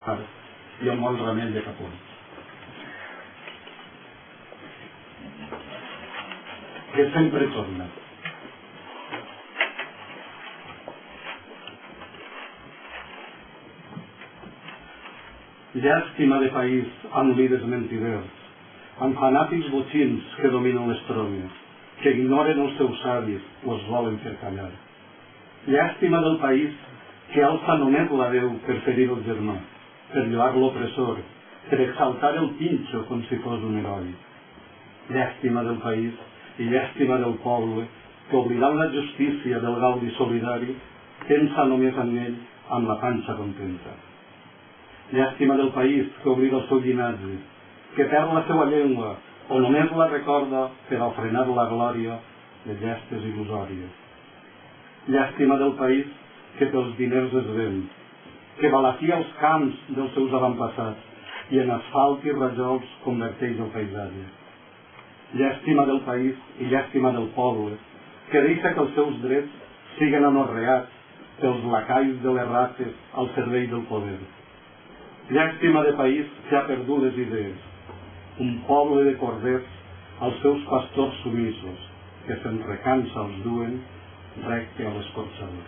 i el bon remei de Capó. Que sempre torna. Llàstima de país amb líders mentiders, amb fanàtics botxins que dominen les trones, que ignoren els seus savis o els volen fer callar. Llàstima del país que alça només la veu per ferir el germà, per lloar l'opressor, per exaltar el pinxo com si fos un heroi. Llàstima del país i llàstima del poble que, oblidant la justícia del gaudi solidari, pensa només en ell amb la panxa contenta. Llàstima del país que oblida el seu llinatge, que perd la seva llengua o només la recorda per a frenar la glòria de gestes il·lusòries. Llàstima del país que pels diners es ven, que balacia els camps dels seus avantpassats i en asfalt i rajols converteix el paisatge. Llàstima del país i llàstima del poble que deixa que els seus drets siguen anorreats pels lacais de les races al servei del poder. Llàstima de país que ha perdut les idees, un poble de corders als seus pastors sumissos, que se'n recansa els duen recte a l'escorxador.